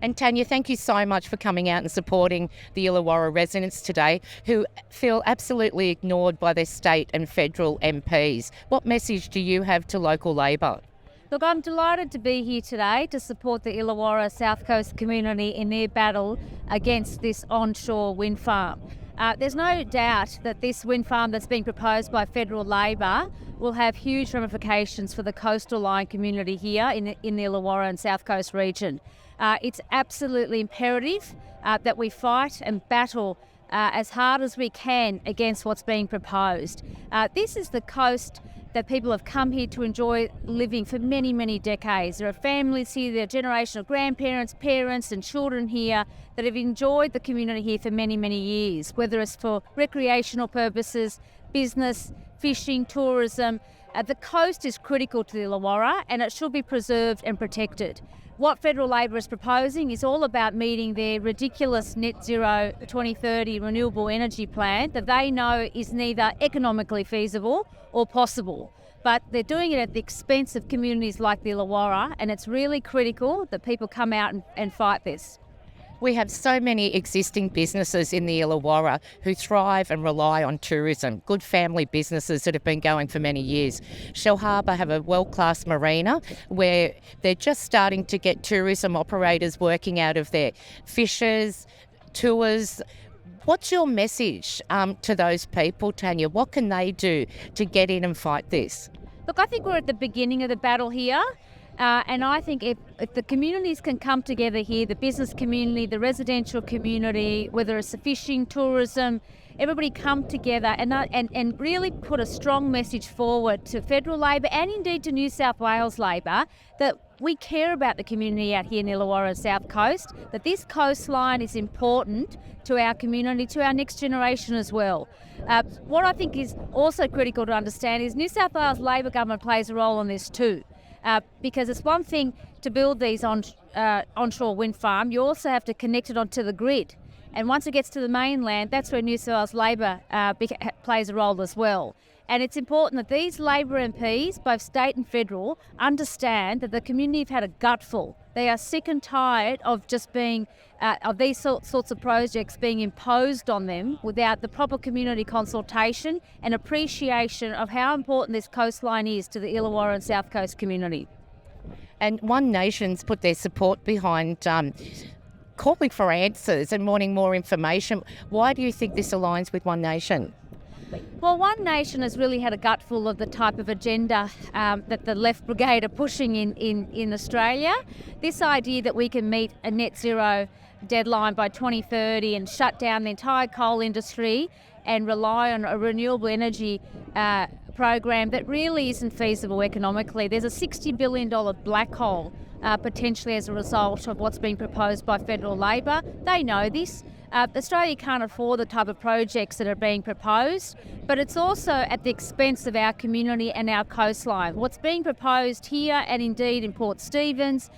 And Tania, thank you so much for coming out and supporting the Illawarra residents today who feel absolutely ignored by their state and federal MPs. What message do you have to local Labor? Look, I'm delighted to be here today to support the Illawarra South Coast community in their battle against this onshore wind farm. There's no doubt that this wind farm that's being proposed by federal Labor will have huge ramifications for the coastal line community here in the Illawarra and South Coast region. It's absolutely imperative that we fight and battle as hard as we can against what's being proposed. This is the coast that people have come here to enjoy living for many, many decades. There are families here, there are generational grandparents, parents and children here that have enjoyed the community here for many, many years, whether it's for recreational purposes, business, fishing, tourism. The coast is critical to the Illawarra and it should be preserved and protected. What federal Labor is proposing is all about meeting their ridiculous net zero 2030 renewable energy plan that they know is neither economically feasible or possible. But they're doing it at the expense of communities like the Illawarra, and it's really critical that people come out and fight this. We have so many existing businesses in the Illawarra who thrive and rely on tourism, good family businesses that have been going for many years. Shell Harbour have a world-class marina where they're just starting to get tourism operators working out of there. Fishers, tours. What's your message to those people, Tania? What can they do to get in and fight this? Look, I think we're at the beginning of the battle here. And I think if the communities can come together here, the business community, the residential community, whether it's the fishing, tourism, everybody come together and really put a strong message forward to federal Labor and indeed to New South Wales Labor that we care about the community out here in Illawarra and South Coast, that this coastline is important to our community, to our next generation as well. What I think is also critical to understand is New South Wales Labor government plays a role in this too. Because it's one thing to build these onshore wind farm, you also have to connect it onto the grid. And once it gets to the mainland, that's where New South Wales Labor plays a role as well. And it's important that these Labor MPs, both state and federal, understand that the community have had a gutful. They are sick and tired of just being, of these sorts of projects being imposed on them without the proper community consultation and appreciation of how important this coastline is to the Illawarra and South Coast community. And One Nation's put their support behind calling for answers and wanting more information. Why do you think this aligns with One Nation? Well, One Nation has really had a gutful of the type of agenda that the Left Brigade are pushing in Australia. This idea that we can meet a net zero deadline by 2030 and shut down the entire coal industry and rely on a renewable energy program that really isn't feasible economically. There's a $60 billion black hole potentially as a result of what's being proposed by federal Labor. They know this. Australia can't afford the type of projects that are being proposed, but it's also at the expense of our community and our coastline. What's being proposed here and indeed in Port Stephens,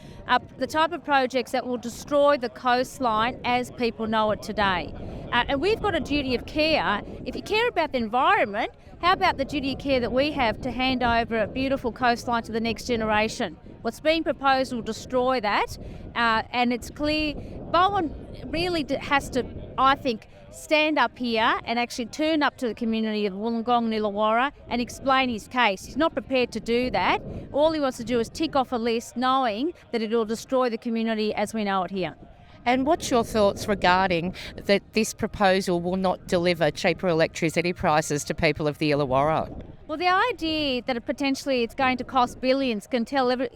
the type of projects that will destroy the coastline as people know it today. And we've got a duty of care. If you care about the environment, how about the duty of care that we have to hand over a beautiful coastline to the next generation? What's being proposed will destroy that, and it's clear Bowen really has to, I think, stand up here and actually turn up to the community of Wollongong and Illawarra and explain his case. He's not prepared to do that. All he wants to do is tick off a list knowing that it will destroy the community as we know it here. And what's your thoughts regarding that this proposal will not deliver cheaper electricity prices to people of the Illawarra? Well, the idea that it's going to cost billions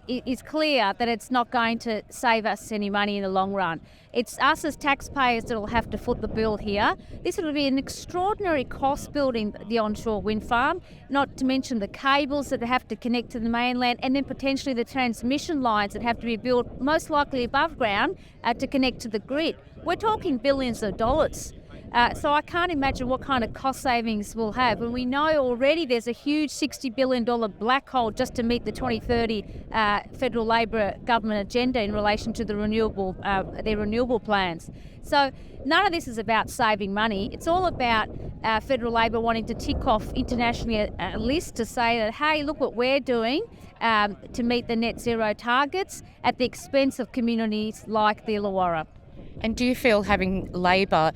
is clear that it's not going to save us any money in the long run. It's us as taxpayers that will have to foot the bill here. This will be an extraordinary cost building the onshore wind farm, not to mention the cables that have to connect to the mainland and then potentially the transmission lines that have to be built, most likely above ground, to connect to the grid. We're talking billions of dollars. So I can't imagine what kind of cost savings we'll have. And we know already there's a huge $60 billion black hole just to meet the 2030 federal Labor government agenda in relation to their renewable plans. So none of this is about saving money. It's all about federal Labor wanting to tick off internationally a list to say that, hey, look what we're doing. to meet the net zero targets at the expense of communities like the Illawarra. And do you feel having Labor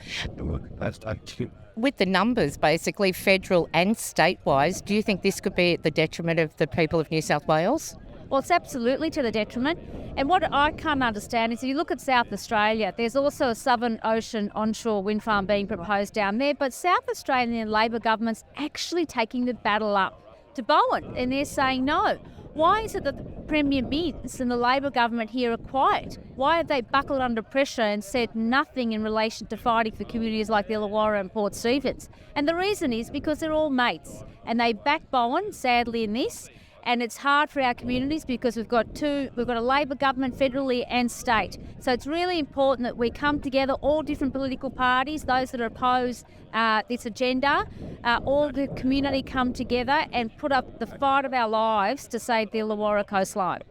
with the numbers, basically federal and state-wise, do you think this could be at the detriment of the people of New South Wales? Well, it's absolutely to the detriment. And what I can't understand is if you look at South Australia, there's also a Southern Ocean onshore wind farm being proposed down there, but South Australian Labor government's actually taking the battle up to Bowen, and they're saying no. Why is it that the Premier Minns and the Labor government here are quiet? Why have they buckled under pressure and said nothing in relation to fighting for communities like the Illawarra and Port Stephens? And the reason is because they're all mates, and they back Bowen, sadly, in this. And it's hard for our communities because we've got a Labor government federally and state. So it's really important that we come together, all different political parties, those that oppose this agenda, all the community come together and put up the fight of our lives to save the Illawarra coastline.